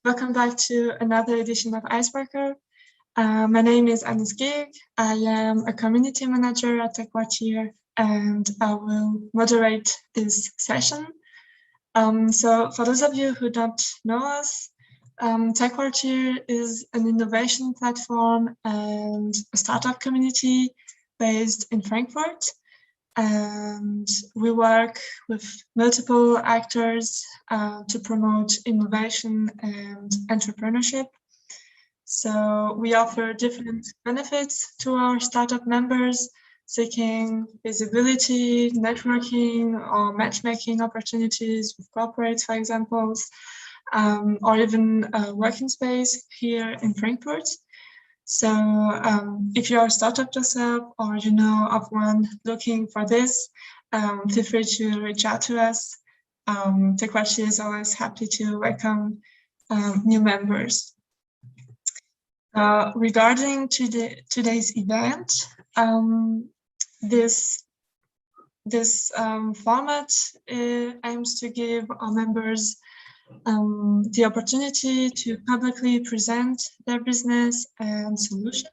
welcome back to another edition of Icebreaker. My name is Esg. I am a community manager at Ecoligo, and I will moderate this session. So for those of you who don't know us, Ecoligo is an innovation platform and a startup community based in Frankfurt. And we work with multiple actors to promote innovation and entrepreneurship. So we offer different benefits to our startup members, seeking visibility, networking, or matchmaking opportunities with corporates, for example, or even a working space here in Frankfurt. So if you're a startup yourself or you know of one looking for this, feel free to reach out to us. Ecoligo is always happy to welcome new members. Regarding today's event, this format aims to give our members the opportunity to publicly present their business and solution,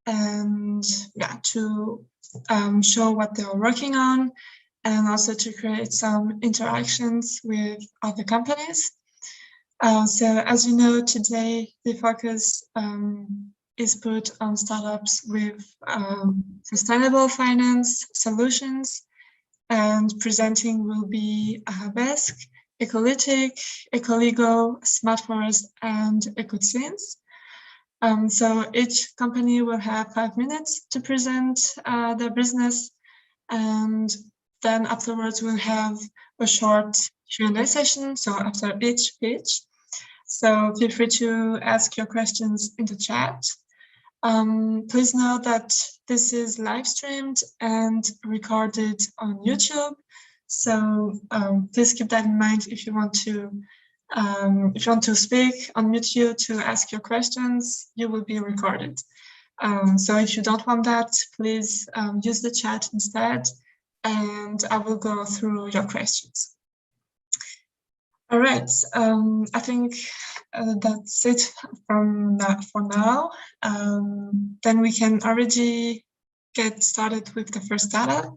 and to show what they're working on, and also to create some interactions with other companies. So as you know, today the focus is put on startups with sustainable finance solutions, and presenting will be Arabesque, Ecolitiq, Ecoligo, Smart Forest, and Ecozins. So each company will have 5 minutes to present their business, and then afterwards we'll have a short Q&A session, so after each pitch. So feel free to ask your questions in the chat. Please know that this is live streamed and recorded on YouTube. So please keep that in mind if you want to speak, unmute you to ask your questions. You will be recorded. So if you don't want that, please use the chat instead, and I will go through your questions. All right, I think that's it for now. Then we can already get started with the first startup.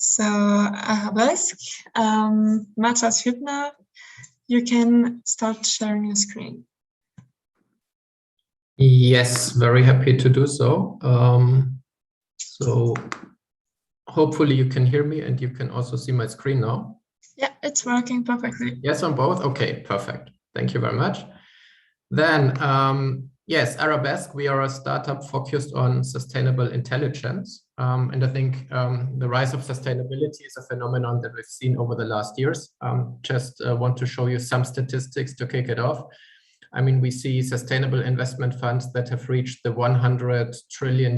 So Arabesque, Matthias Hübner, you can start sharing your screen. Yes, very happy to do so. So hopefully you can hear me and you can also see my screen now. Yeah, it's working perfectly. Yes, on both? Okay, perfect. Thank you very much. Then, yes, Arabesque, we are a startup focused on sustainable intelligence. And I think the rise of sustainability is a phenomenon that we've seen over the last years. Just want to show you some statistics to kick it off. I mean, we see sustainable investment funds that have reached the $100 trillion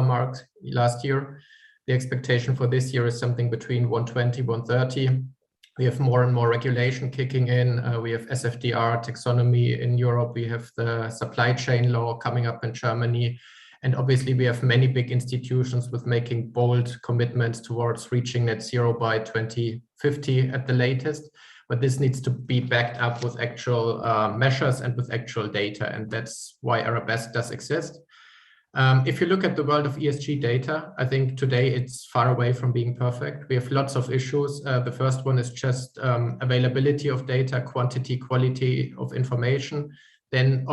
mark last year. The expectation for this year is something between 120, 130. We have more and more regulation kicking in. We have SFDR taxonomy in Europe. We have the supply chain law coming up in Germany. And obviously we have many big institutions with making bold commitments towards reaching net zero by 2050 at the latest. But this needs to be backed up with actual measures and with actual data. And that's why Arabesque does exist. If you look at the world of ESG data, I think today it's far away from being perfect. We have lots of issues. The first one is just availability of data, quantity, quality of information. Then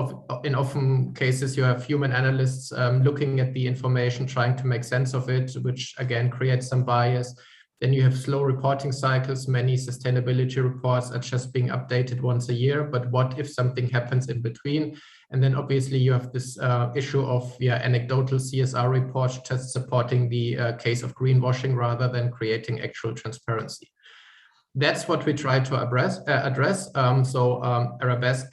in often cases, you have human analysts looking at the information, trying to make sense of it, which again creates some bias. Then you have slow reporting cycles. Many sustainability reports are just being updated once a year, but what if something happens in between? And then obviously you have this issue of anecdotal CSR reports just supporting the case of greenwashing rather than creating actual transparency. That's what we try to address. Arabesque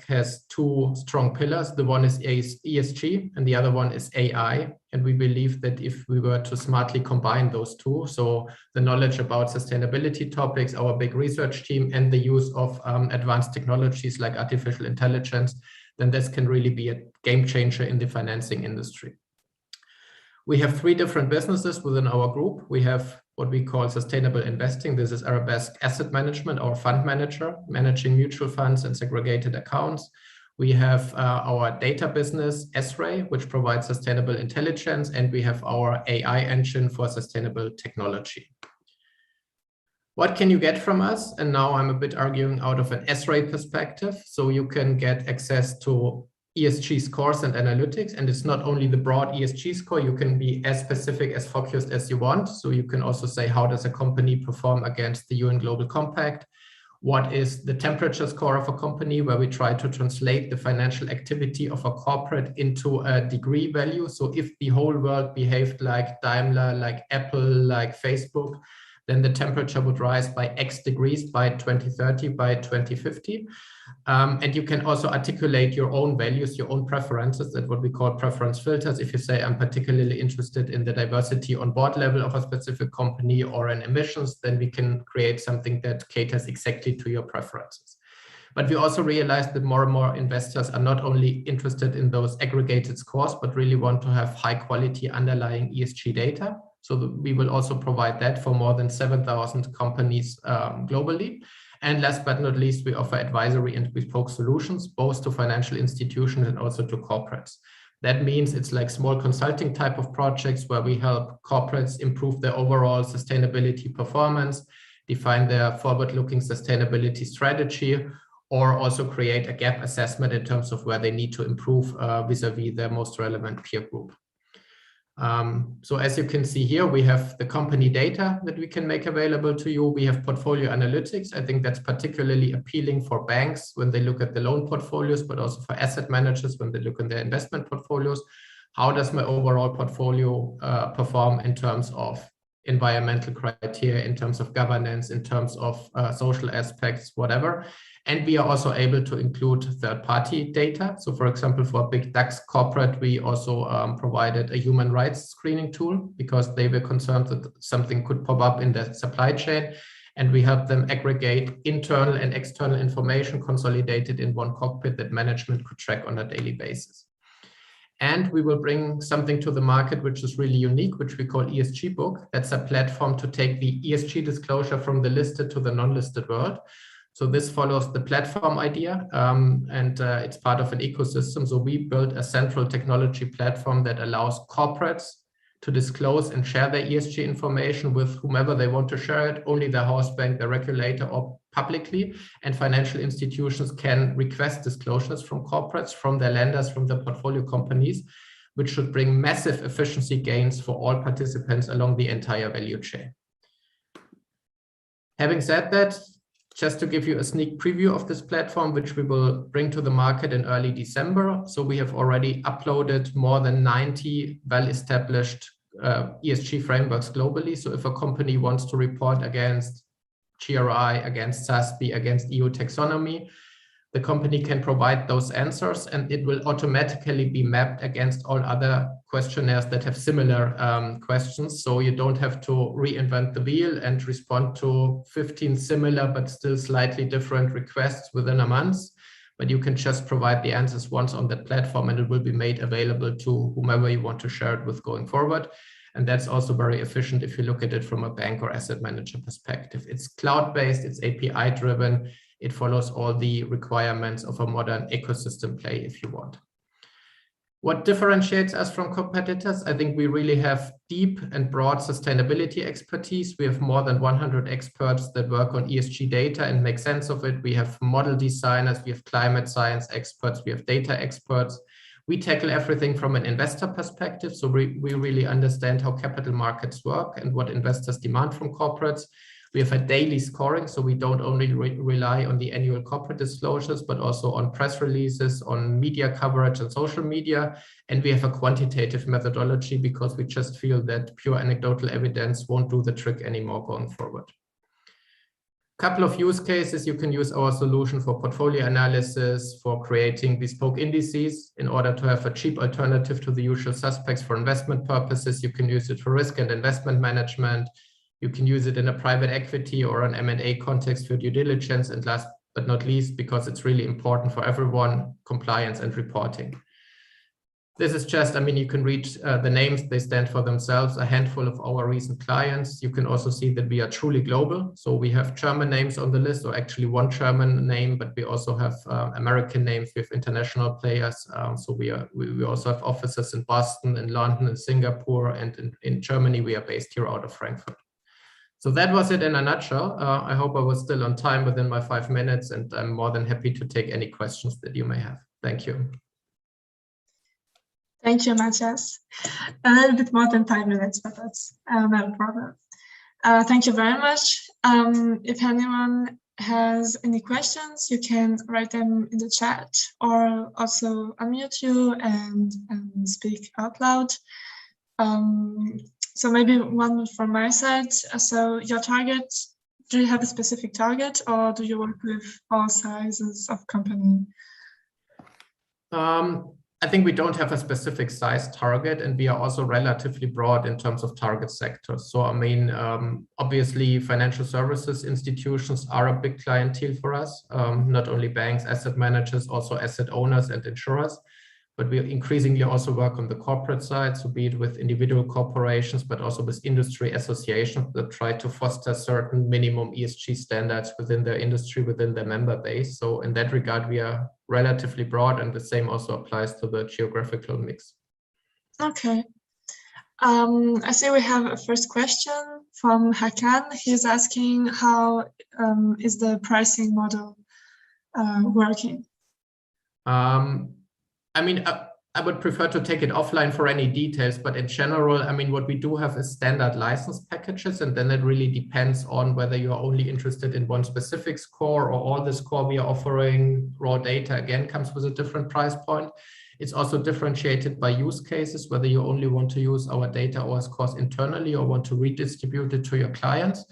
has 2 strong pillars. The one is ESG and the other one is AI. And we believe that if we were to smartly combine those 2, so the knowledge about sustainability topics, our big research team, and the use of advanced technologies like artificial intelligence, then this can really be a game changer in the financing industry. We have 3 different businesses within our group. We have what we call sustainable investing. This is Arabesque Asset Management, our fund manager, managing mutual funds and segregated accounts. We have our data business, Esg, which provides sustainable intelligence, and we have our AI engine for sustainable technology. What can you get from us? And now I'm a bit arguing out of an Esg perspective. So you can get access to ESG scores and analytics. And it's not only the broad ESG score, you can be as specific, as focused as you want. So you can also say, how does a company perform against the UN Global Compact? What is the temperature score of a company, where we try to translate the financial activity of a corporate into a degree value. So if the whole world behaved like Daimler, like Apple, like Facebook, then the temperature would rise by X degrees by 2030, by 2050. And you can also articulate your own values, your own preferences, at what we call preference filters. If you say, I'm particularly interested in the diversity on board level of a specific company or in emissions, then we can create something that caters exactly to your preferences. But we also realized that more and more investors are not only interested in those aggregated scores, but really want to have high quality underlying ESG data. So we will also provide that for more than 7,000 companies globally. And last but not least, we offer advisory and bespoke solutions, both to financial institutions and also to corporates. That means it's like small consulting type of projects where we help corporates improve their overall sustainability performance, define their forward-looking sustainability strategy, or also create a gap assessment in terms of where they need to improve vis-a-vis their most relevant peer group. So as you can see here, we have the company data that we can make available to you. We have portfolio analytics. I think that's particularly appealing for banks when they look at the loan portfolios, but also for asset managers when they look at their investment portfolios. How does my overall portfolio perform in terms of environmental criteria, in terms of governance, in terms of social aspects, whatever. And we are also able to include third-party data. So for example, for a big DAX corporate, we also provided a human rights screening tool because they were concerned that something could pop up in the supply chain. And we helped them aggregate internal and external information consolidated in one cockpit that management could track on a daily basis. And we will bring something to the market which is really unique, which we call ESG Book. That's a platform to take the ESG disclosure from the listed to the non-listed world. So this follows the platform idea, and it's part of an ecosystem. So we built a central technology platform that allows corporates to disclose and share their ESG information with whomever they want to share it, only the house bank, the regulator, or publicly. And financial institutions can request disclosures from corporates, from their lenders, from the portfolio companies, which should bring massive efficiency gains for all participants along the entire value chain. Having said that, just to give you a sneak preview of this platform, which we will bring to the market in early December. So we have already uploaded more than 90 well-established ESG frameworks globally. So if a company wants to report against GRI, against SASB, against EU taxonomy, the company can provide those answers and it will automatically be mapped against all other questionnaires that have similar questions. So you don't have to reinvent the wheel and respond to 15 similar but still slightly different requests within a month. But you can just provide the answers once on that platform and it will be made available to whomever you want to share it with going forward. And that's also very efficient if you look at it from a bank or asset manager perspective. It's cloud-based, it's API-driven. It follows all the requirements of a modern ecosystem play if you want. What differentiates us from competitors? I think we really have deep and broad sustainability expertise. We have more than 100 experts that work on ESG data and make sense of it. We have model designers, we have climate science experts, we have data experts. We tackle everything from an investor perspective. So we really understand how capital markets work and what investors demand from corporates. We have a daily scoring, so we don't only rely on the annual corporate disclosures, but also on press releases, on media coverage and social media. And we have a quantitative methodology because we just feel that pure anecdotal evidence won't do the trick anymore going forward. Couple of use cases. You can use our solution for portfolio analysis, for creating bespoke indices in order to have a cheap alternative to the usual suspects for investment purposes. You can use it for risk and investment management. You can use it in a private equity or an M&A context for due diligence. And last but not least, because it's really important for everyone, compliance and reporting. This is just, I mean, you can read the names, they stand for themselves, a handful of our recent clients. You can also see that we are truly global. So we have German names on the list, or actually one German name, but we also have American names, we have international players. So we also have offices in Boston, in London, in Singapore, and in Germany, we are based here out of Frankfurt. So that was it in a nutshell. I hope I was still on time within my 5 minutes, and I'm more than happy to take any questions that you may have. Thank you. Thank you, Matthias. A little bit more than 5 minutes, but that's not a problem. Thank you very much. If anyone has any questions, you can write them in the chat or also unmute you and speak out loud. So maybe one from my side. So your target, do you have a specific target, or do you work with all sizes of company? I think we don't have a specific size target, and we are also relatively broad in terms of target sectors. So, I mean, obviously, financial services institutions are a big clientele for us, not only banks, asset managers, also asset owners and insurers. But we increasingly also work on the corporate side, so be it with individual corporations, but also with industry associations that try to foster certain minimum ESG standards within their industry, within their member base. So in that regard, we are relatively broad, and the same also applies to the geographical mix. Okay. I see we have a first question from Hakan. He's asking how is the pricing model working? I mean, I would prefer to take it offline for any details, but in general, I mean, what we do have is standard license packages, and then it really depends on whether you're only interested in one specific score or all the score we are offering. Raw data, again, comes with a different price point. It's also differentiated by use cases, whether you only want to use our data or scores internally or want to redistribute it to your clients.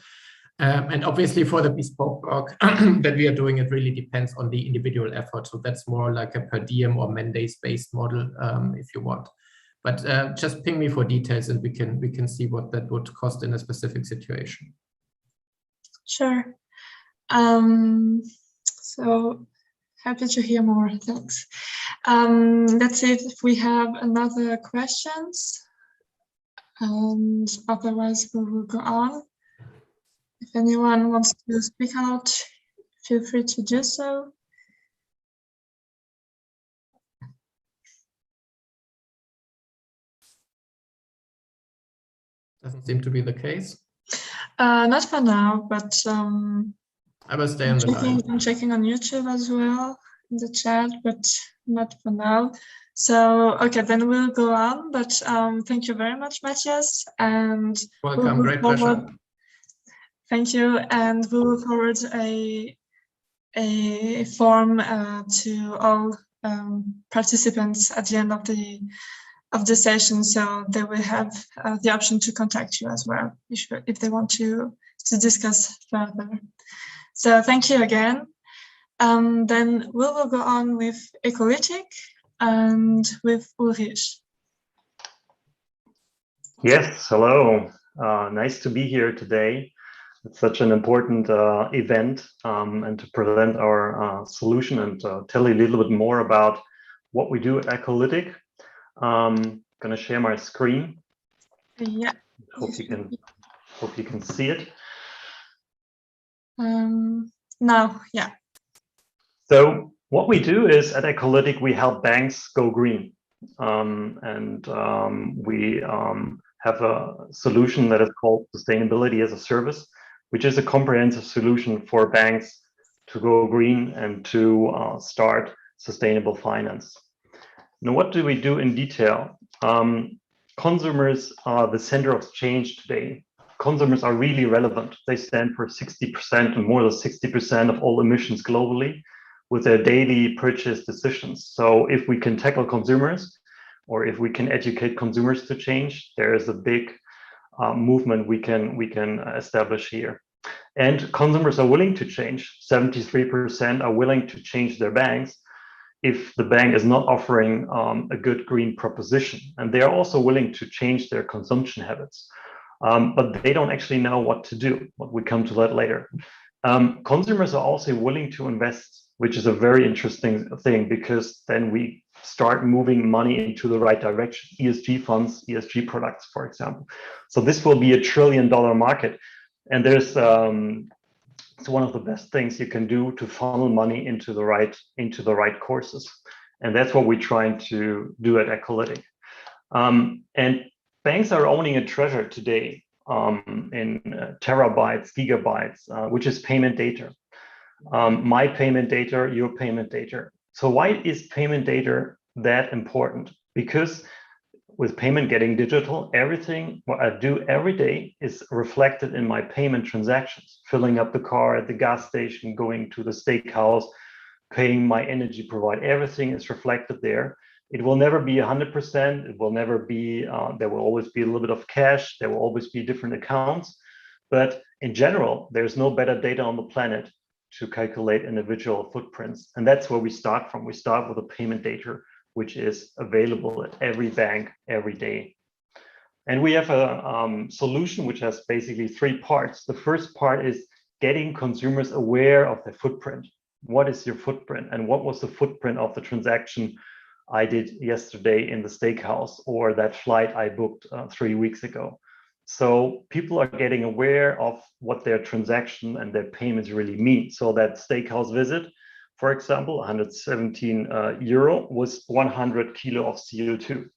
And obviously for the bespoke work that we are doing, it really depends on the individual effort. So that's more like a per diem or mandates-based model, if you want. But just ping me for details, and we can see what that would cost in a specific situation. Sure. So happy to hear more. Thanks. Let's see if we have another questions, and otherwise we will go on. If anyone wants to speak out, feel free to do so. Doesn't seem to be the case. Not for now, but I will stay on the line. I'm checking on YouTube as well in the chat, but not for now. So, okay, then we'll go on, but thank you very much, Matthias. And welcome, great pleasure. Thank you, and we will forward a form to all participants at the end of the session, so they will have the option to contact you as well if they want to discuss further. So thank you again. Then we will go on with Ecolitiq and with Ulrich. Yes, hello. Nice to be here today. It's such an important event, and to present our solution and tell you a little bit more about what we do at Ecolitiq. I'm gonna share my screen. Yeah. Hope you can see it. Now, yeah. So what we do is at Ecolitiq, we help banks go green, we have a solution that is called Sustainability as a Service, which is a comprehensive solution for banks to go green and to start sustainable finance. Now, what do we do in detail? Consumers are the center of change today. Consumers are really relevant. They stand for 60% and more than 60% of all emissions globally with their daily purchase decisions. So if we can tackle consumers, or if we can educate consumers to change, there is a big movement we can establish here. And consumers are willing to change. 73% are willing to change their banks if the bank is not offering a good green proposition. And they are also willing to change their consumption habits, but they don't actually know what to do. But we come to that later. Consumers are also willing to invest which is a very interesting thing, because then we start moving money into the right direction. ESG funds, ESG products, for example. So this will be $1 trillion market. And there's it's one of the best things you can do to funnel money into the right courses. And that's what we're trying to do at Ecoligo. And banks are owning a treasure today in terabytes, gigabytes, which is payment data. My payment data, your payment data. So why is payment data that important? Because with payment getting digital, everything what I do every day is reflected in my payment transactions, filling up the car at the gas station, going to the steakhouse, paying my energy provider, everything is reflected there. It will never be 100%. It will never be, there will always be a little bit of cash. There will always be different accounts. But in general, there's no better data on the planet to calculate individual footprints. And that's where we start from. We start with the payment data, which is available at every bank every day. And we have a solution which has basically 3 parts. The first part is getting consumers aware of their footprint. What is your footprint? And what was the footprint of the transaction I did yesterday in the steakhouse, or that flight I booked 3 weeks ago? So people are getting aware of what their transaction and their payments really mean. So that steakhouse visit, for example, 117 euro was 100 kilo of CO2.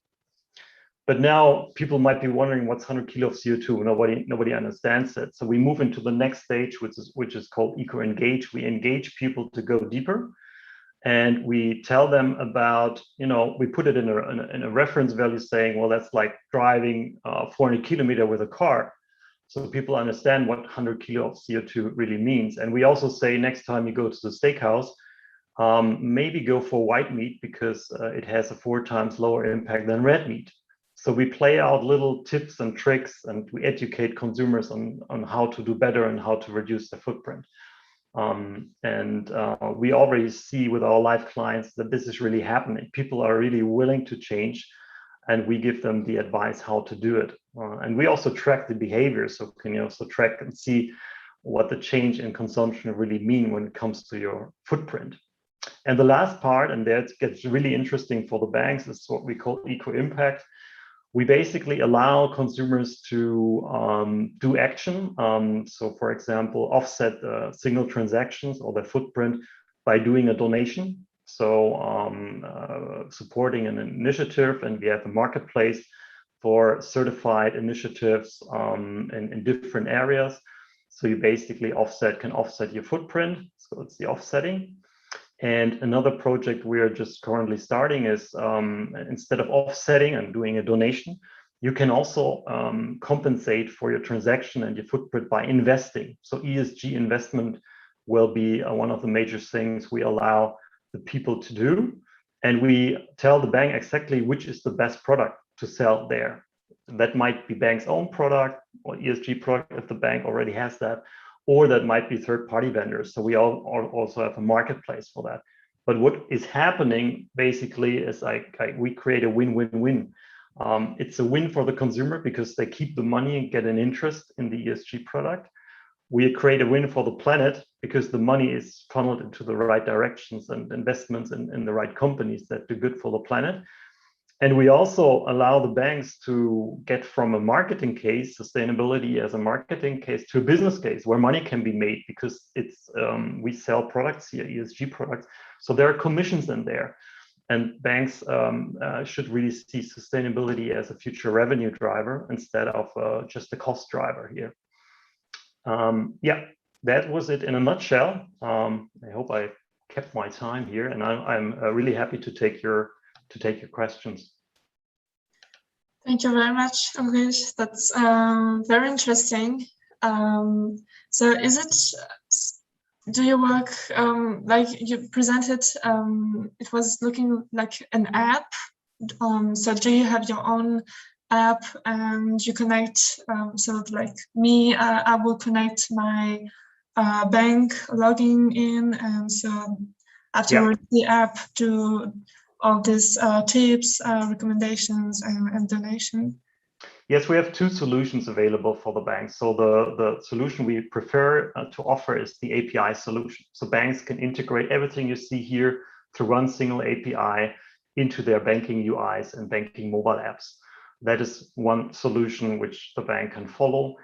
But now people might be wondering, what's 100 kilo of CO2? Nobody understands it. So we move into the next stage, which is called Eco-Engage. We engage people to go deeper, and we tell them about, we put it in a reference value, saying, well, that's like driving 400 kilometers with a car. So people understand what 100 kilo of CO2 really means. And we also say, next time you go to the steakhouse, maybe go for white meat, because it has a 4 times lower impact than red meat. So we play out little tips and tricks, and we educate consumers on how to do better and how to reduce their footprint. We already see with our live clients that this is really happening. People are really willing to change, and we give them the advice how to do it. And we also track the behavior, so can you also track and see what the change in consumption really mean when it comes to your footprint. And the last part, and that gets really interesting for the banks, is what we call eco-impact. We basically allow consumers to do action. So for example, offset single transactions or their footprint by doing a donation. So supporting an initiative, and we have a marketplace for certified initiatives in different areas. So you basically can offset your footprint. So it's the offsetting. And another project we are just currently starting is instead of offsetting and doing a donation, you can also compensate for your transaction and your footprint by investing. So ESG investment will be one of the major things we allow the people to do. And we tell the bank exactly which is the best product to sell there. That might be bank's own product or ESG product if the bank already has that, or that might be third-party vendors. So we also have a marketplace for that. But what is happening basically is we create a win-win-win. It's a win for the consumer because they keep the money and get an interest in the ESG product. We create a win for the planet because the money is funneled into the right directions and investments in the right companies that do good for the planet. And we also allow the banks to get from a marketing case, sustainability as a marketing case, to a business case where money can be made, because it's we sell products here, ESG products. So there are commissions in there. And banks should really see sustainability as a future revenue driver instead of just a cost driver here. Yeah, that was it in a nutshell. I hope I kept my time here, and I'm really happy to take your questions. Thank you very much, Ulrich. That's very interesting. So do you work, like you presented, it was looking like an app. So do you have your own app and you connect, so like me, I will connect my bank logging in, and so afterwards the app do all these tips, recommendations, and donation? Yes, we have two solutions available for the banks. So the solution we prefer to offer is the API solution. So banks can integrate everything you see here through one single API into their banking UIs and banking mobile apps. That is one solution which the bank can follow.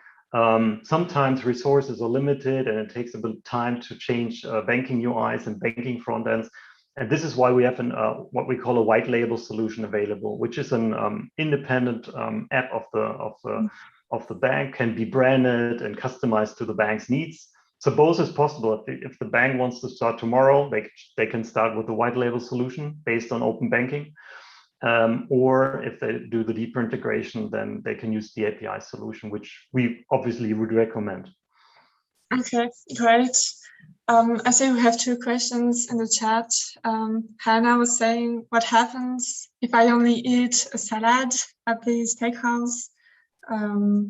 Sometimes resources are limited and it takes a bit of time to change banking UIs and banking front ends. And this is why we have what we call a white label solution available, which is an independent app of the bank, can be branded and customized to the bank's needs. So both is possible. If the bank wants to start tomorrow, they can start with the white label solution based on open banking. Or if they do the deeper integration, then they can use the API solution, which we obviously would recommend. Okay, great. I see we have two questions in the chat. Hannah was saying, what happens if I only eat a salad at the steakhouse?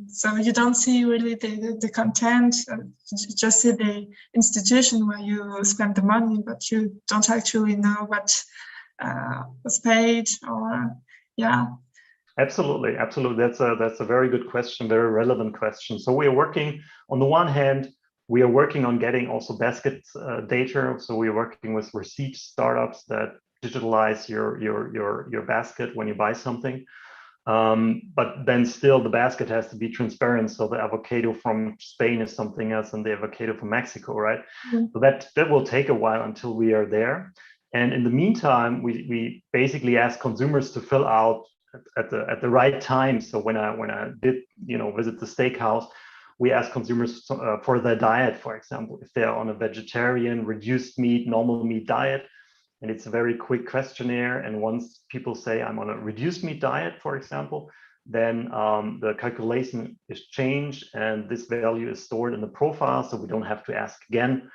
So you don't see really the content, you just see the institution where you spend the money, but you don't actually know what was paid, or yeah. Absolutely. That's a very good question, very relevant question. So we are working, on the one hand, we are working on getting also basket data. So we are working with receipt startups that digitalize your basket when you buy something. But then still the basket has to be transparent. So the avocado from Spain is something else than the avocado from Mexico, right? Mm-hmm. So that will take a while until we are there. And in the meantime, we basically ask consumers to fill out at the right time. So when I did visit the steakhouse, we ask consumers for their diet, for example, if they are on a vegetarian, reduced meat, normal meat diet. And it's a very quick questionnaire. And once people say I'm on a reduced meat diet, for example, then the calculation is changed and this value is stored in the profile. So we don't have to ask again.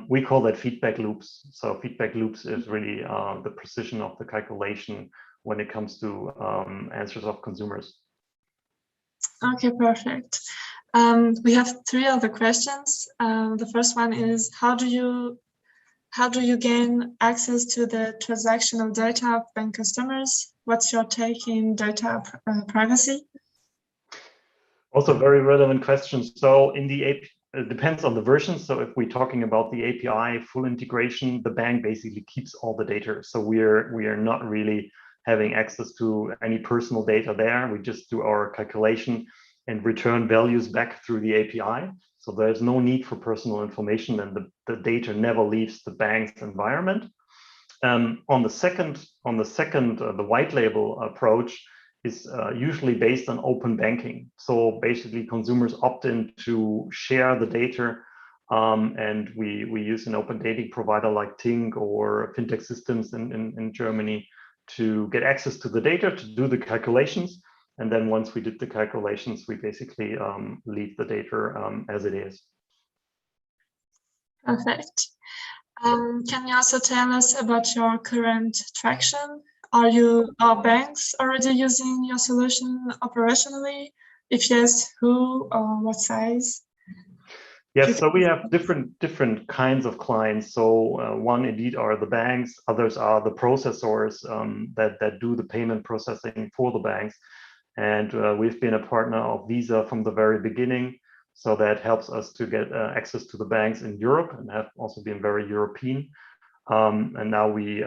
We call that feedback loops. So feedback loops is really the precision of the calculation when it comes to answers of consumers. Okay, perfect. We have three other questions. The first one is, how do you gain access to the transactional data of bank customers? What's your take in data privacy? Also very relevant question. So in the API, it depends on the version. So if we're talking about the API full integration, the bank basically keeps all the data. So we are not really having access to any personal data there. We just do our calculation and return values back through the API. So there's no need for personal information, and the data never leaves the bank's environment. On the second, the white label approach is usually based on open banking. So basically consumers opt in to share the data, and we use an open data provider like Tink or fintech systems in Germany to get access to the data, to do the calculations. And then once we did the calculations, we basically leave the data as it is. Perfect. Can you also tell us about your current traction? Are banks already using your solution operationally? If yes, who or what size? Yes, so we have different kinds of clients. So one indeed are the banks, others are the processors that do the payment processing for the banks. And we've been a partner of Visa from the very beginning. So that helps us to get access to the banks in Europe and have also been very European. And now we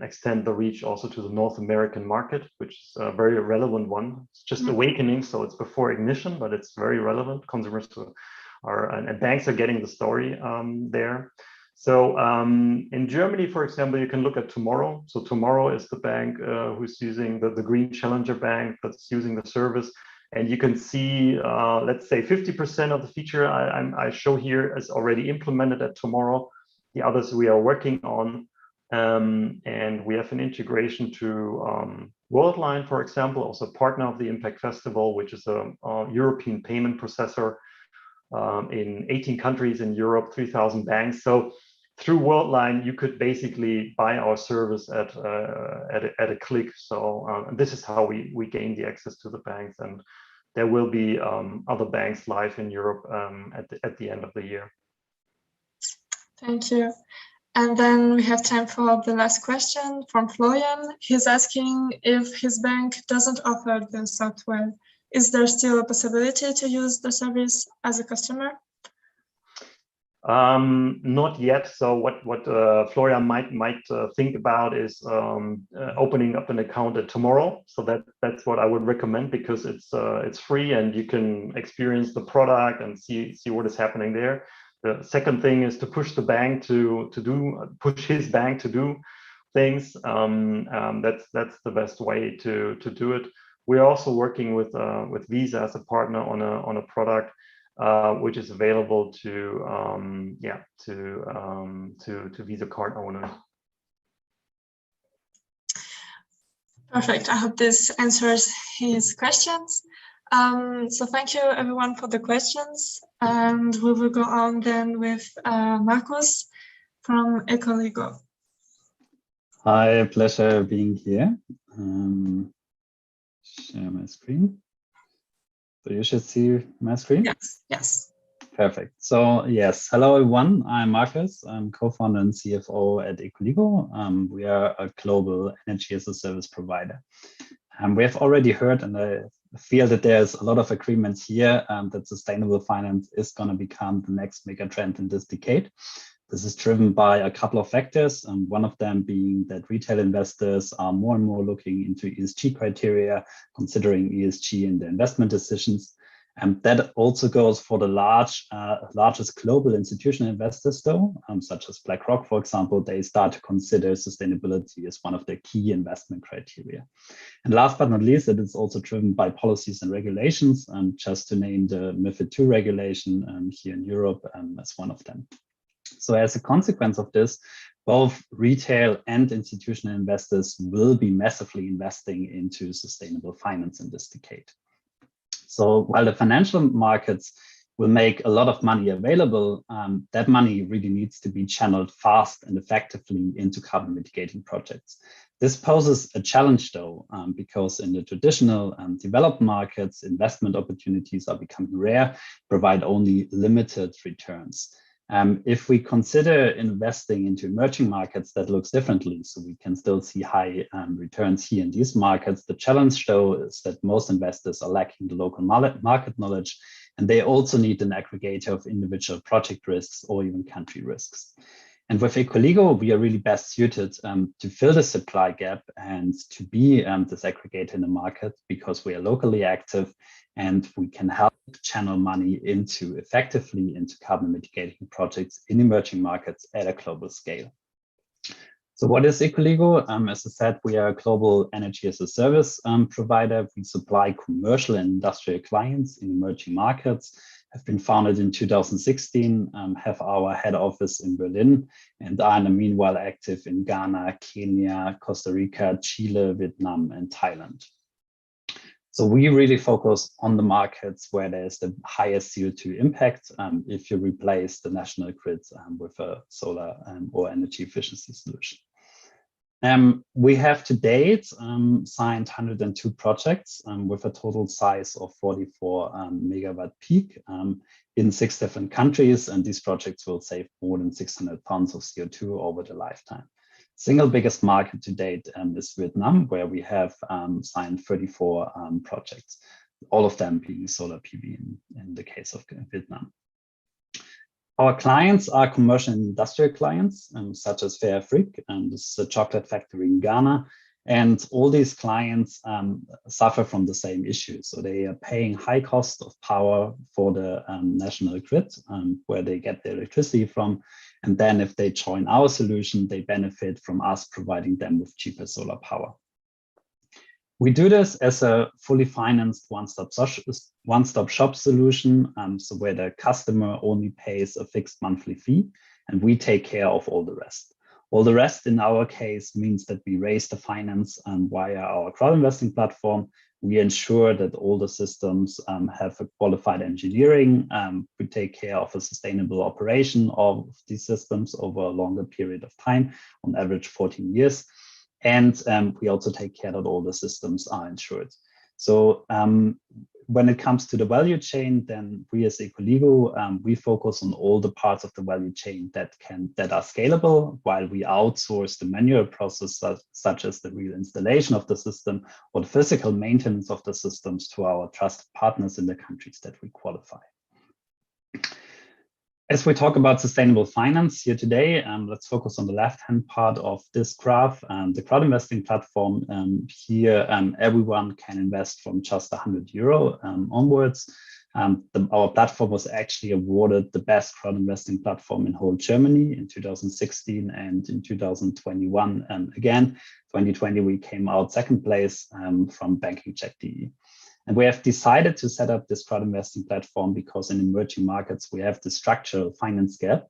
extend the reach also to the North American market, which is a very relevant one. It's just awakening, so it's before ignition, but it's very relevant. Consumers and banks are getting the story there. So in Germany, for example, you can look at Tomorrow. So Tomorrow is the bank who's using the Green Challenger Bank that's using the service. And you can see, let's say 50% of the feature I show here is already implemented at Tomorrow. The others we are working on. And we have an integration to Worldline, for example, also partner of the Impact Festival, which is a European payment processor in 18 countries in Europe, 3,000 banks. So through Worldline, you could basically buy our service at a click. So this is how we gain the access to the banks, and there will be other banks live in Europe at the end of the year. Thank you. And then we have time for the last question from Florian. He's asking if his bank doesn't offer the software is there still a possibility to use the service as a customer? Not yet. So what Florian might think about is opening up an account tomorrow. So that's what I would recommend, because it's free and you can experience the product and see what is happening there. The second thing is to push the bank push his bank to do things. That's the best way to do it. We're also working with Visa as a partner on a product which is available to Visa card owners. Perfect. I hope this answers his questions. So thank you everyone for the questions, and we will go on then with Markus from Ecoligo. Hi, pleasure being here. Share my screen. So you should see my screen? Yes. Perfect. So yes, hello everyone. I'm Markus. I'm co-founder and CFO at Ecoligo. We are a global energy as a service provider. We have already heard, and I feel that there's a lot of agreements here that sustainable finance is going to become the next mega trend in this decade. This is driven by a couple of factors, one of them being that retail investors are more and more looking into ESG criteria, considering ESG in their investment decisions. And that also goes for the largest global institutional investors, though, such as BlackRock, for example. They start to consider sustainability as one of their key investment criteria. And last but not least, it is also driven by policies and regulations, just to name the MiFID II regulation here in Europe as one of them. So as a consequence of this, both retail and institutional investors will be massively investing into sustainable finance in this decade. So while the financial markets will make a lot of money available, that money really needs to be channeled fast and effectively into carbon mitigating projects. This poses a challenge, though, because in the traditional developed markets, investment opportunities are becoming rare, provide only limited returns. If we consider investing into emerging markets, that looks differently. So we can still see high returns here in these markets. The challenge, though, is that most investors are lacking the local market knowledge, and they also need an aggregator of individual project risks or even country risks. And with Ecoligo, we are really best suited to fill the supply gap and to be this aggregator in the market, because we are locally active and we can help channel money effectively into carbon mitigating projects in emerging markets at a global scale. So what is Ecoligo? As I said, we are a global energy as a service provider. We supply commercial and industrial clients in emerging markets, have been founded in 2016, have our head office in Berlin, and are in the meanwhile active in Ghana, Kenya, Costa Rica, Chile, Vietnam, and Thailand. So we really focus on the markets where there's the highest CO2 impact if you replace the national grid with a solar or energy efficiency solution. We have to date signed 102 projects with a total size of 44 megawatt peak in 6 different countries, and these projects will save more than 600 tons of CO2 over the lifetime. Single biggest market to date is Vietnam, where we have signed 34 projects, all of them being solar PV in the case of Vietnam. Our clients are commercial and industrial clients, such as Fair Afrique, this is a chocolate factory in Ghana. And all these clients suffer from the same issue. So they are paying high cost of power for the national grid, where they get their electricity from. And then if they join our solution, they benefit from us providing them with cheaper solar power. We do this as a fully financed one-stop shop solution, so where the customer only pays a fixed monthly fee, and we take care of all the rest. All the rest in our case means that we raise the finance via our crowd investing platform. We ensure that all the systems have a qualified engineering. We take care of a sustainable operation of these systems over a longer period of time, on average 14 years. And we also take care that all the systems are insured. So when it comes to the value chain, then we as Ecoligo, we focus on all the parts of the value chain that are scalable, while we outsource the manual process such as the real installation of the system or the physical maintenance of the systems to our trusted partners in the countries that we qualify. As we talk about sustainable finance here today, let's focus on the left-hand part of this graph, the crowd investing platform. Here, everyone can invest from just €100 onwards. Our platform was actually awarded the best crowd investing platform in whole Germany in 2016 and in 2021. And again, 2020, we came out second place from BankingCheck.de. And we have decided to set up this crowd investing platform because in emerging markets, we have the structural finance gap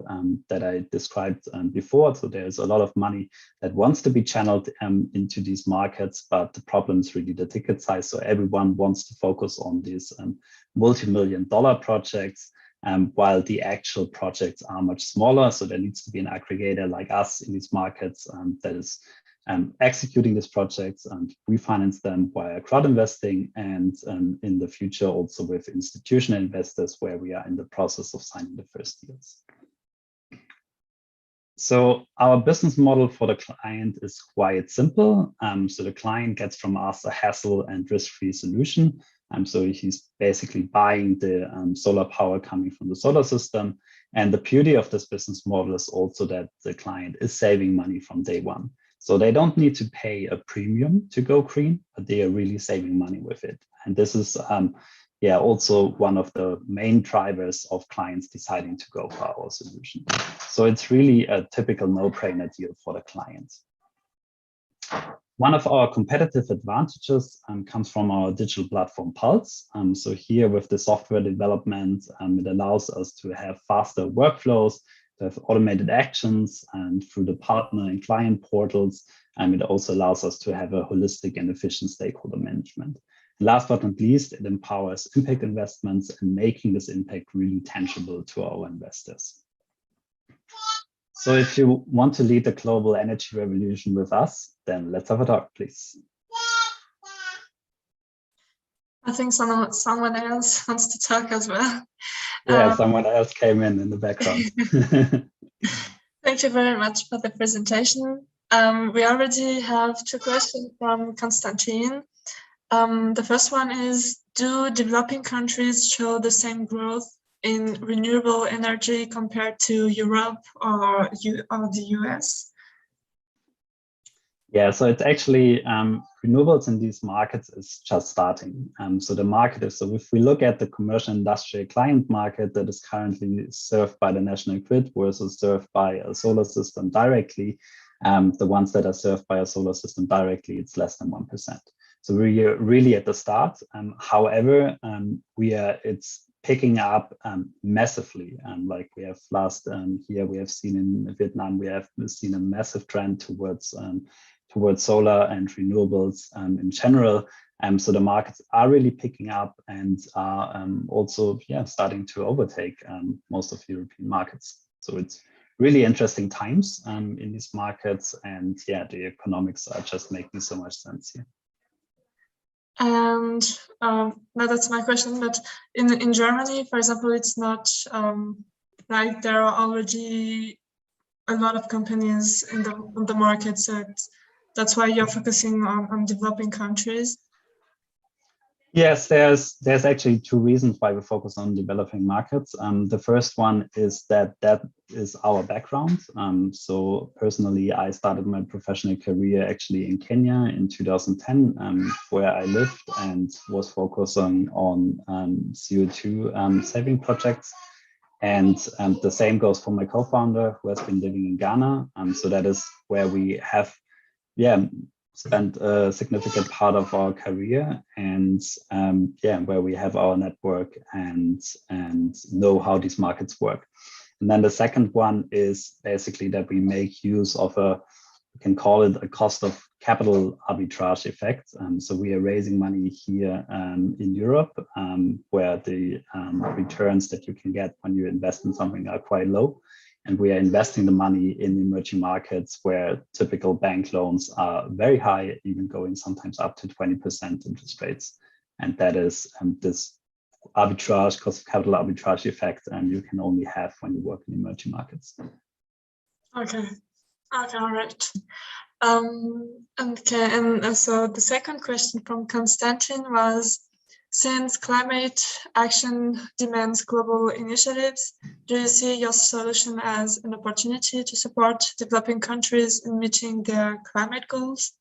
that I described before. So there's a lot of money that wants to be channeled into these markets, but the problem is really the ticket size. So everyone wants to focus on these multi-million-dollar projects, while the actual projects are much smaller. So there needs to be an aggregator like us in these markets that is executing these projects, and we finance them via crowd investing, and in the future also with institutional investors, where we are in the process of signing the first deals. So our business model for the client is quite simple. So the client gets from us a hassle and risk-free solution. So he's basically buying the solar power coming from the solar system. And the beauty of this business model is also that the client is saving money from day one. So they don't need to pay a premium to go green, but they are really saving money with it. And this is also one of the main drivers of clients deciding to go for our solution. So it's really a typical no-brainer deal for the clients. One of our competitive advantages comes from our digital platform Pulse. So here with the software development, it allows us to have faster workflows, to have automated actions, and through the partner and client portals, it also allows us to have a holistic and efficient stakeholder management. And last but not least, it empowers impact investments and making this impact really tangible to our investors. So if you want to lead the global energy revolution with us, then let's have a talk, please. I think someone else wants to talk as well. Yeah, someone else came in the background. Thank you very much for the presentation. We already have two questions from Konstantin. The first one is, do developing countries show the same growth in renewable energy compared to Europe or the US? Yeah, so it's actually renewables in these markets is just starting. So the market is, so if we look at the commercial industrial client market that is currently served by the national grid versus served by a solar system directly, the ones that are served by a solar system directly, it's less than 1%. So we're really at the start. However, it's picking up massively. Like we have here, we have seen in Vietnam, we have seen a massive trend towards solar and renewables in general. So the markets are really picking up and are also starting to overtake most of European markets. So it's really interesting times in these markets, and the economics are just making so much sense here. And now that's my question, but in Germany, for example, it's not like there are already a lot of companies on the market, so that's why you're focusing on developing countries. Yes, there's actually two reasons why we focus on developing markets. The first one is that is our background. So personally, I started my professional career actually in Kenya in 2010, where I lived and was focusing on CO2 saving projects. And the same goes for my co-founder, who has been living in Ghana. So that is where we have spent a significant part of our career, and where we have our network and know how these markets work. And then the second one is basically that we make use of we can call it a cost of capital arbitrage effect. So we are raising money here in Europe, where the returns that you can get when you invest in something are quite low. And we are investing the money in emerging markets where typical bank loans are very high, even going sometimes up to 20% interest rates. And that is this arbitrage, cost of capital arbitrage effect, and you can only have when you work in emerging markets. Okay, all right. Okay, and so the second question from Konstantin was, since climate action demands global initiatives, do you see your solution as an opportunity to support developing countries in meeting their climate goals?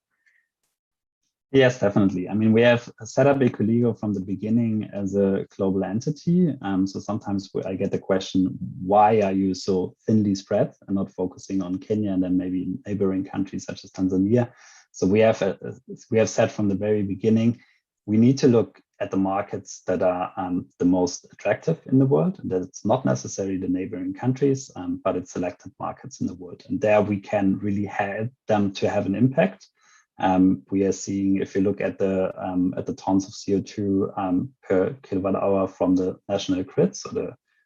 Yes, definitely. I mean, we have set up Ecoligo from the beginning as a global entity. So sometimes I get the question, why are you so thinly spread and not focusing on Kenya and then maybe neighboring countries such as Tanzania? So we have said from the very beginning, we need to look at the markets that are the most attractive in the world. And that it's not necessarily the neighboring countries, but it's selected markets in the world. And there we can really help them to have an impact. We are seeing, if you look at the tons of CO2 per kilowatt hour from the national grid, so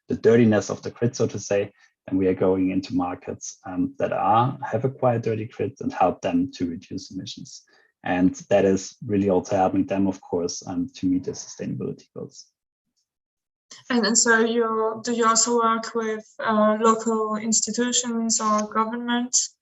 the dirtiness of the grid, so to say, and we are going into markets that have a quite dirty grid and help them to reduce emissions. And that is really also helping them, of course, to meet their sustainability goals. And so do you also work with local institutions or governments?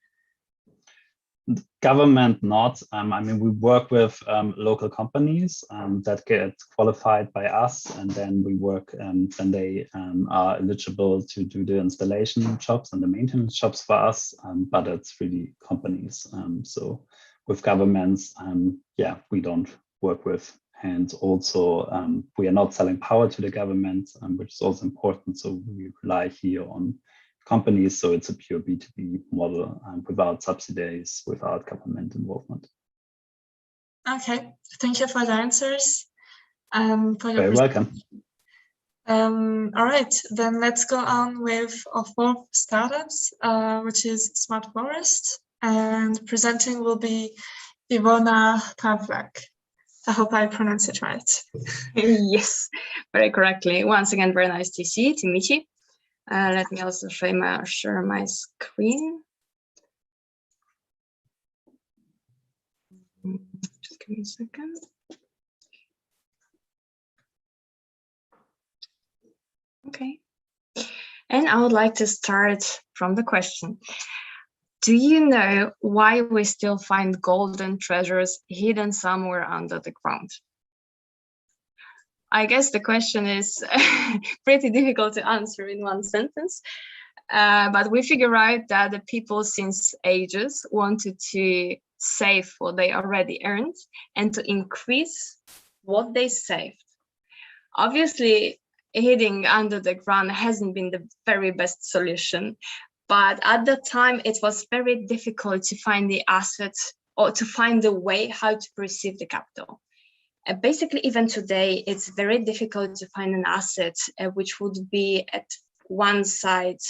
Government not. I mean, we work with local companies that get qualified by us, and then we work when they are eligible to do the installation jobs and the maintenance jobs for us, but it's really companies. So with governments, yeah, we don't work with. And also, we are not selling power to the government, which is also important. So we rely here on companies, so it's a pure B2B model without subsidies, without government involvement. Okay, thank you for the answers. Very welcome. All right, then let's go on with our fourth startups, which is Smart Forest, and presenting will be Ivona Pavlak. I hope I pronounce it right. Yes, very correctly. Once again, very nice to meet you. Let me also share my screen. Just give me a second. Okay. And I would like to start from the question. Do you know why we still find golden treasures hidden somewhere under the ground? I guess the question is pretty difficult to answer in one sentence, but we figure out that the people since ages wanted to save what they already earned and to increase what they saved. Obviously, hiding under the ground hasn't been the very best solution, but at the time it was very difficult to find the assets or to find the way how to perceive the capital. Basically, even today, it's very difficult to find an asset which would be at one side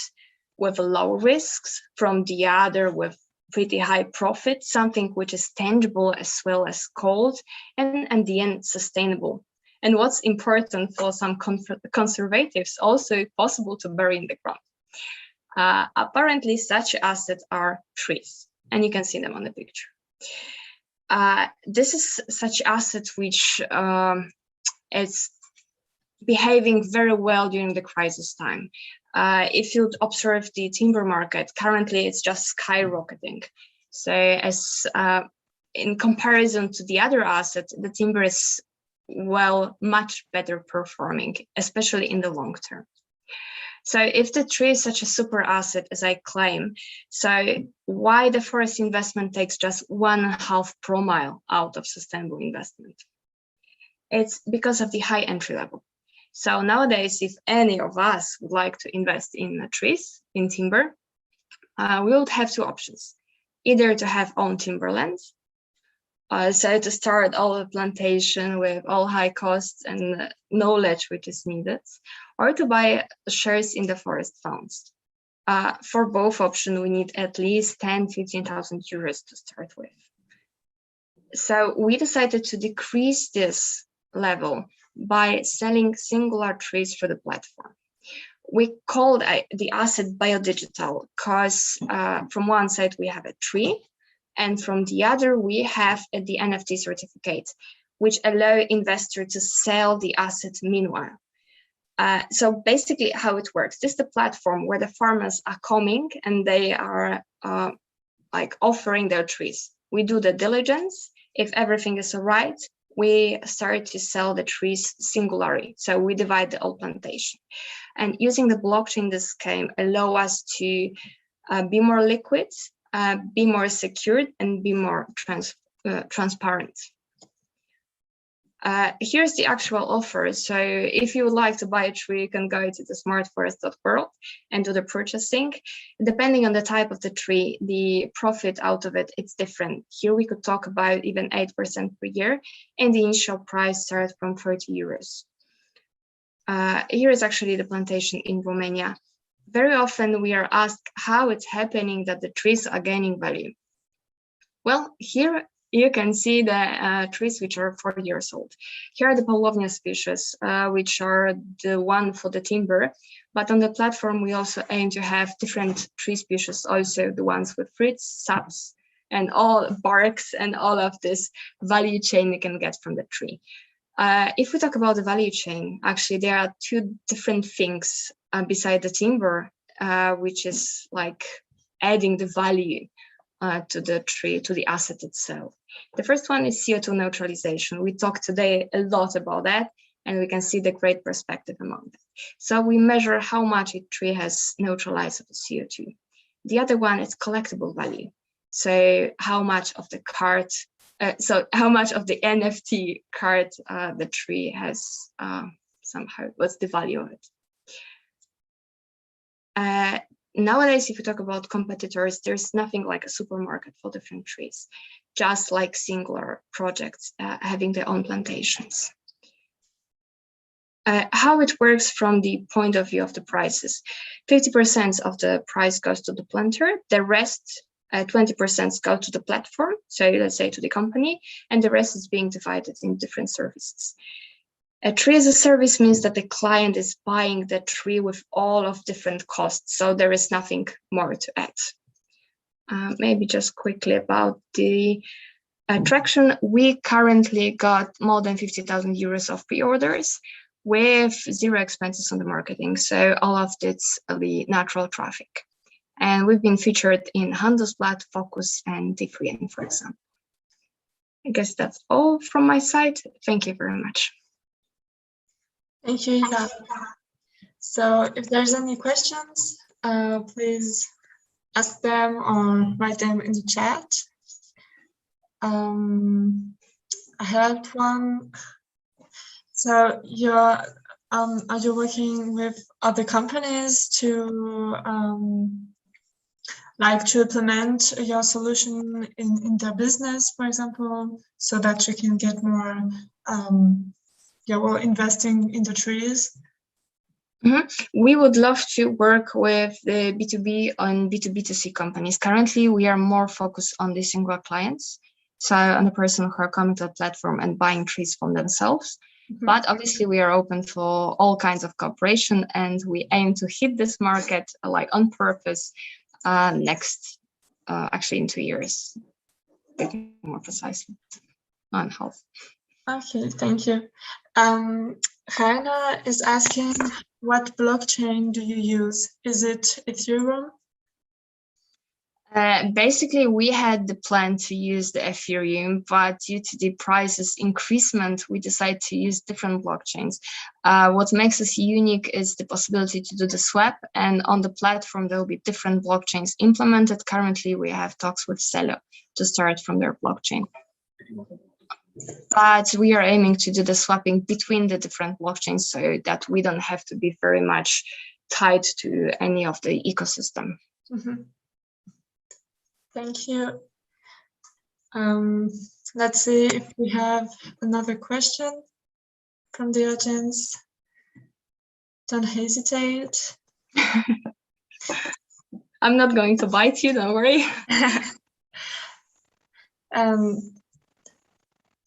with low risks, from the other with pretty high profit, something which is tangible as well as cold, and at the end, sustainable. And what's important for some conservatives, also possible to bury in the ground. Apparently, such assets are trees, and you can see them on the picture. This is such asset which is behaving very well during the crisis time. If you observe the timber market, currently it's just skyrocketing. So as in comparison to the other assets, the timber is much better performing, especially in the long term. So if the tree is such a super asset as I claim, so why the forest investment takes just 1.5 promille out of sustainable investment? It's because of the high entry level. So nowadays, if any of us would like to invest in trees, in timber, we would have two options. Either to have own timberlands, so to start all the plantation with all high costs and knowledge which is needed, or to buy shares in the forest funds. For both options, we need at least 10,000–15,000 euros to start with. So we decided to decrease this level by selling singular trees for the platform. We called the asset biodigital because from one side we have a tree, and from the other we have the NFT certificate, which allow investors to sell the asset meanwhile. So basically how it works, this is the platform where the farmers are coming and they are like offering their trees. We do the diligence. If everything is all right, we start to sell the trees singularly. So we divide the whole plantation. And using the blockchain, this can allow us to be more liquid, be more secured, and be more transparent. Here's the actual offer. So if you would like to buy a tree, you can go to the smartforest.world and do the purchasing. Depending on the type of the tree, the profit out of it, it's different. Here we could talk about even 8% per year, and the initial price starts from 30 euros. Here is actually the plantation in Romania. Very often we are asked how it's happening that the trees are gaining value. Well, here you can see the trees which are 4 years old. Here are the Pavlovnia species, which are the one for the timber. But on the platform, we also aim to have different tree species, also the ones with fruits, saps, and all barks, and all of this value chain you can get from the tree. If we talk about the value chain, actually, there are two different things beside the timber, which is like adding the value to the tree, to the asset itself. The first one is CO2 neutralization. We talked today a lot about that, and we can see the great perspective among that. So we measure how much a tree has neutralized of the CO2. The other one is collectible value. So how much of the card, how much of the NFT card the tree has somehow, what's the value of it? Nowadays, if you talk about competitors, there's nothing like a supermarket for different trees, just like singular projects having their own plantations. How it works from the point of view of the prices. 50% of the price goes to the planter, the rest, 20% go to the platform, so let's say to the company, and the rest is being divided in different services. A tree as a service means that the client is buying the tree with all of different costs, so there is nothing more to add. Maybe just quickly about the traction. We currently got more than 50,000 euros of pre-orders with 0 expenses on the marketing, so all of it's the natural traffic. And we've been featured in Handelsblatt, Focus, and Different, for example. I guess that's all from my side. Thank you very much. Thank you, Ida. So if there's any questions, please ask them or write them in the chat. I had one. So are you working with other companies to to implement your solution in their business, for example, so that you can get more investing in the trees? Mm-hmm. We would love to work with the B2B and B2B2C companies. Currently, we are more focused on the single clients, so on the person who are coming to the platform and buying trees from themselves. Mm-hmm. But obviously, we are open for all kinds of cooperation, and we aim to hit this market on purpose actually in 2 years, more precisely, on half. Okay, thank you. Heiner is asking, what blockchain do you use? Is it Ethereum? Basically, we had the plan to use the Ethereum, but due to the prices increasement, we decided to use different blockchains. What makes us unique is the possibility to do the swap, and on the platform, there will be different blockchains implemented. Currently, we have talks with Celo to start from their blockchain. But we are aiming to do the swapping between the different blockchains so that we don't have to be very much tied to any of the ecosystem. Mm-hmm. Thank you. Let's see if we have another question from the audience. Don't hesitate. I'm not going to bite you, don't worry.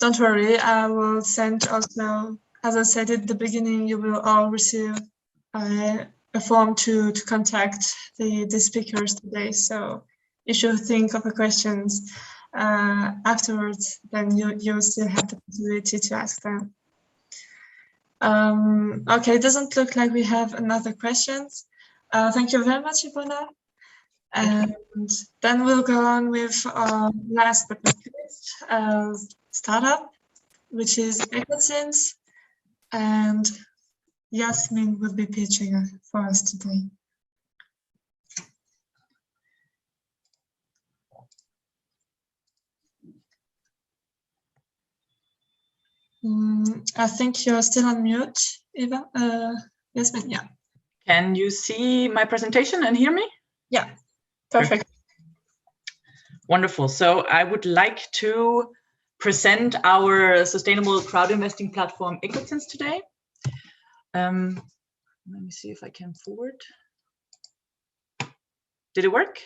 Don't worry, I will send also, as I said at the beginning, you will all receive a form to contact the speakers today. So if you think of the questions, afterwards, then you still have the possibility to ask them. Okay, it doesn't look like we have another questions. Thank you very much, Ivona. And then we'll go on with last but not least, startup, which is Ecozins. And Yasmin will be pitching for us today. I think you're still on mute, Eva. Yasmin, yeah. Can you see my presentation and hear me? Yeah, perfect. Wonderful. So I would like to present our sustainable crowd investing platform, Ecozins, today. Let me see if I can forward. Did it work?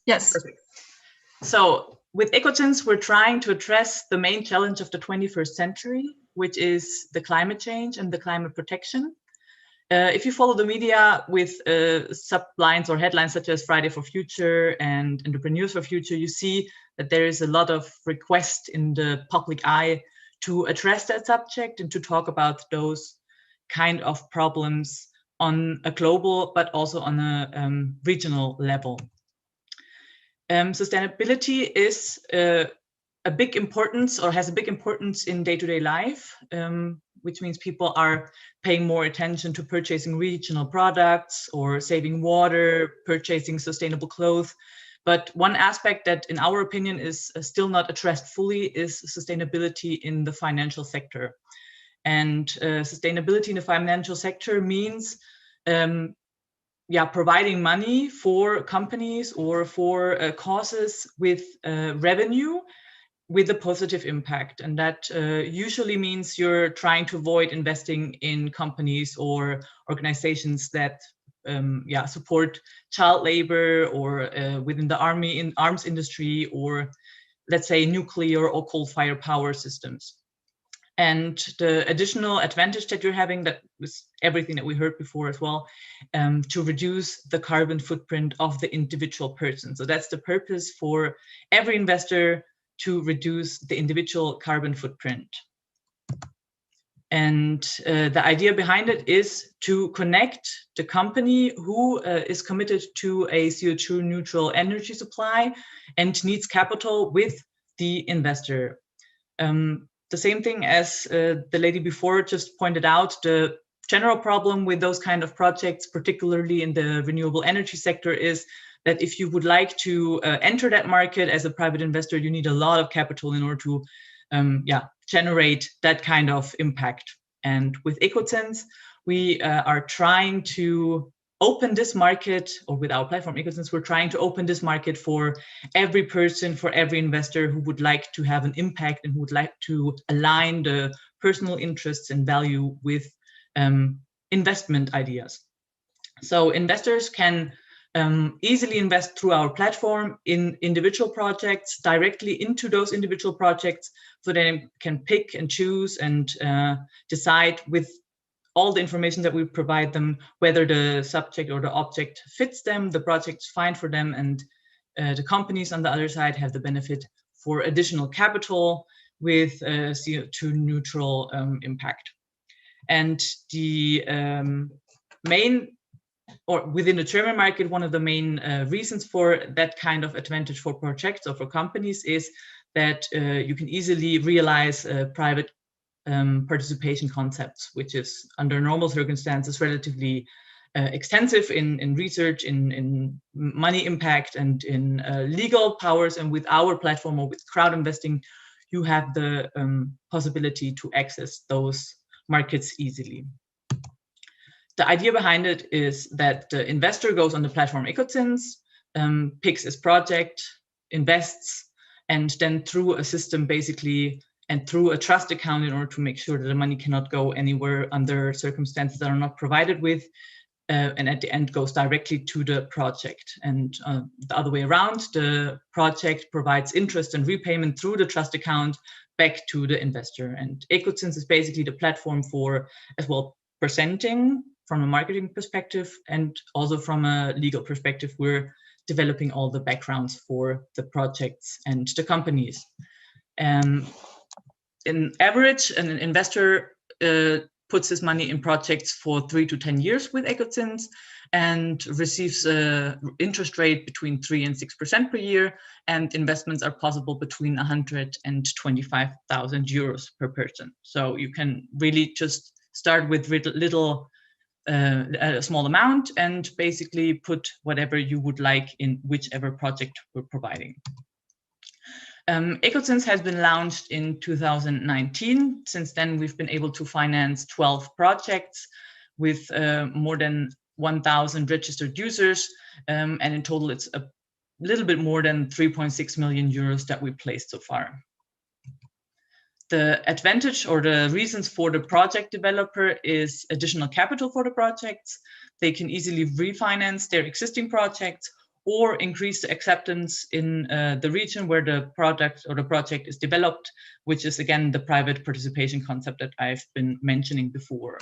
Yes. Perfect. So with Ecozins, we're trying to address the main challenge of the 21st century, which is the climate change and the climate protection. If you follow the media with sublines or headlines such as Friday for Future and Entrepreneurs for Future, you see that there is a lot of request in the public eye to address that subject and to talk about those kind of problems on a global, but also on a regional level. Sustainability is a big importance, or has a big importance in day-to-day life, which means people are paying more attention to purchasing regional products or saving water, purchasing sustainable clothes. But one aspect that, in our opinion, is still not addressed fully is sustainability in the financial sector. And sustainability in the financial sector means providing money for companies or for causes with revenue with a positive impact. And that usually means you're trying to avoid investing in companies or organizations that support child labor or within the arms industry, or let's say nuclear or coal-fired power systems. And the additional advantage that you're having, that was everything that we heard before as well, to reduce the carbon footprint of the individual person. So that's the purpose for every investor, to reduce the individual carbon footprint. And the idea behind it is to connect the company who is committed to a CO2 neutral energy supply and needs capital with the investor. The same thing as the lady before just pointed out, the general problem with those kind of projects, particularly in the renewable energy sector, is that if you would like to enter that market as a private investor, you need a lot of capital in order to generate that kind of impact. And with Ecozins, we are trying to open this market, or with our platform Ecozins, we're trying to open this market for every person, for every investor who would like to have an impact and who would like to align the personal interests and value with investment ideas. So investors can easily invest through our platform in individual projects, directly into those individual projects, so they can pick and choose and decide with all the information that we provide them whether the subject or the object fits them, the project's fine for them, and the companies on the other side have the benefit for additional capital with CO2 neutral impact. And the main, or within the German market, one of the main reasons for that kind of advantage for projects or for companies is that you can easily realize private participation concepts, which is under normal circumstances relatively extensive in research, in money impact, and in legal powers. And with our platform, or with crowd investing, you have the possibility to access those markets easily. The idea behind it is that the investor goes on the platform Ecozins, picks his project, invests, and then through a system basically, and through a trust account, in order to make sure that the money cannot go anywhere under circumstances that are not provided with, and at the end goes directly to the project. And the other way around, the project provides interest and repayment through the trust account back to the investor. And Ecozins is basically the platform for, as well, presenting from a marketing perspective and also from a legal perspective. We're developing all the backgrounds for the projects and the companies. In average, an investor puts his money in projects for 3 to 10 years with Ecozins and receives an interest rate between 3 and 6% per year, and investments are possible between 100 and 25,000 euros per person. So you can really just start with a small amount and basically put whatever you would like in whichever project we're providing. Ecozins has been launched in 2019. Since then, we've been able to finance 12 projects with more than 1,000 registered users. And in total, it's a little bit more than 3.6 million euros that we placed so far. The advantage or the reasons for the project developer is additional capital for the projects. They can easily refinance their existing projects or increase the acceptance in the region where the product or the project is developed, which is again the private participation concept that I've been mentioning before.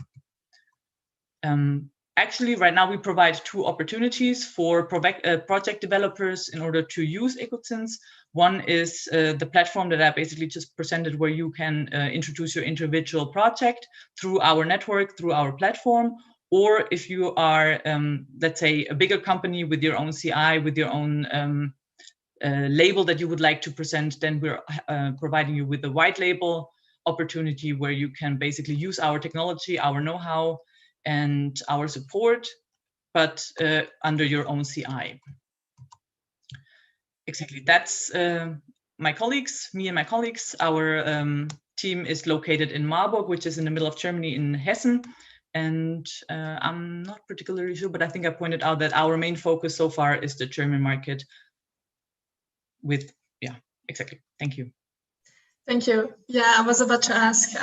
Actually, right now we provide 2 opportunities for project developers in order to use Ecozins. One is the platform that I basically just presented, where you can introduce your individual project through our network, through our platform. Or if you are, let's say, a bigger company with your own CI, with your own label that you would like to present, then we're providing you with a white label opportunity where you can basically use our technology, our know-how, and our support, but under your own CI. Exactly, that's my colleagues, me and my colleagues. Our team is located in Marburg, which is in the middle of Germany in Hessen. And I'm not particularly sure, but I think I pointed out that our main focus so far is the German market with, yeah, exactly. Thank you. Thank you. Yeah, I was about to ask,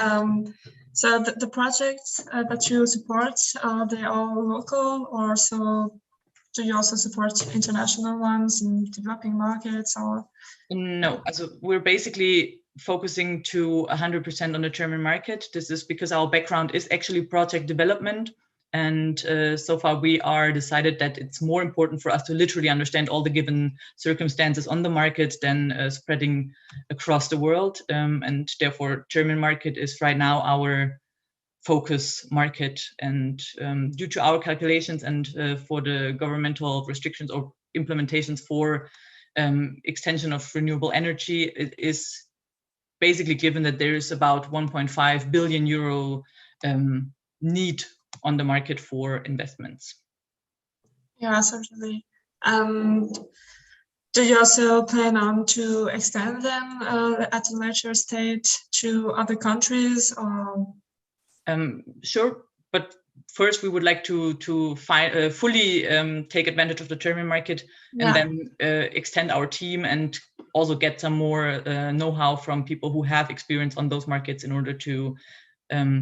so the projects that you support, are they all local, or so do you also support international ones in developing markets, or? No, so we're basically focusing to 100% on the German market. This is because our background is actually project development. And so far we are decided that it's more important for us to literally understand all the given circumstances on the market than spreading across the world. And therefore, German market is right now our focus market. And due to our calculations and for the governmental restrictions or implementations for extension of renewable energy, it is basically given that there is about 1.5 billion euro need on the market for investments. Yeah, certainly. Do you also plan on to extend them at a later stage to other countries, or? Sure, but first we would like to fully take advantage of the German market, yeah, and then extend our team and also get some more know-how from people who have experience on those markets in order to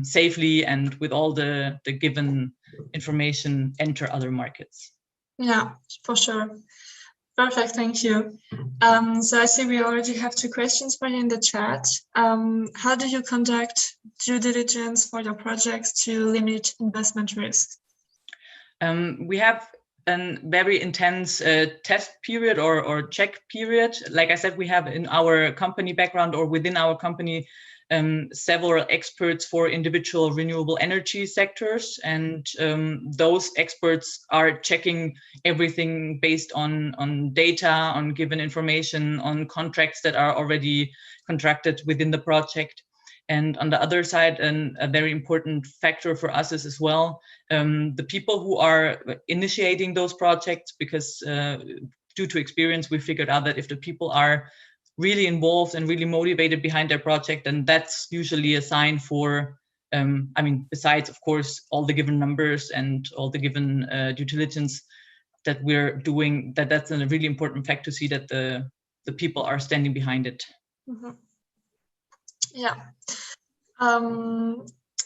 safely and with all the given information enter other markets. Yeah, for sure. Perfect, thank you. So I see we already have 2 questions for you in the chat. How do you conduct due diligence for your projects to limit investment risk? We have a very intense test period or check period. Like I said, we have in our company background or within our company several experts for individual renewable energy sectors, and those experts are checking everything based on data, on given information, on contracts that are already contracted within the project. And on the other side, a very important factor for us is as well the people who are initiating those projects, because due to experience, we figured out that if the people are really involved and really motivated behind their project, and that's usually a sign for, I mean, besides, of course, all the given numbers and all the given due diligence that we're doing, that's a really important fact to see that the people are standing behind it. Mm-hmm. Yeah.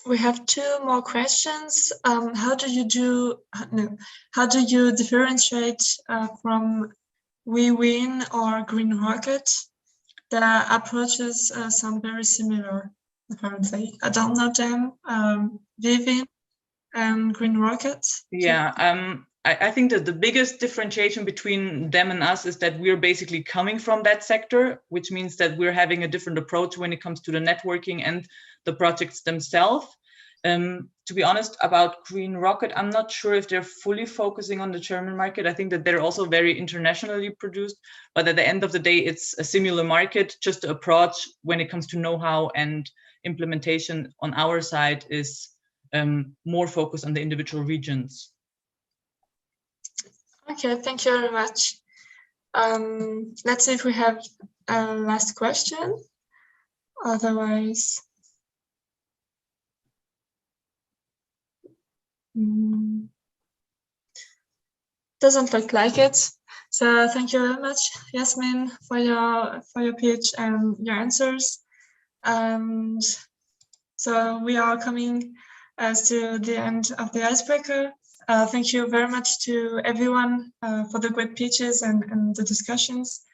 We have 2 more questions. How do you differentiate from we-win or green rocket? The approaches sound very similar, apparently. I don't know them. We-win and green rocket. Yeah, I think that the biggest differentiation between them and us is that we're basically coming from that sector, which means that we're having a different approach when it comes to the networking and the projects themselves. To be honest, about Green Rocket, I'm not sure if they're fully focusing on the German market. I think that they're also very internationally produced, but at the end of the day, it's a similar market. Just the approach when it comes to know-how and implementation on our side is more focused on the individual regions. Okay, thank you very much. Let's see if we have a last question. Otherwise, doesn't look like it. So thank you very much, Yasmin, for your pitch and your answers. And so we are coming to the end of the Icebreaker. Thank you very much to everyone for the great pitches and the discussions.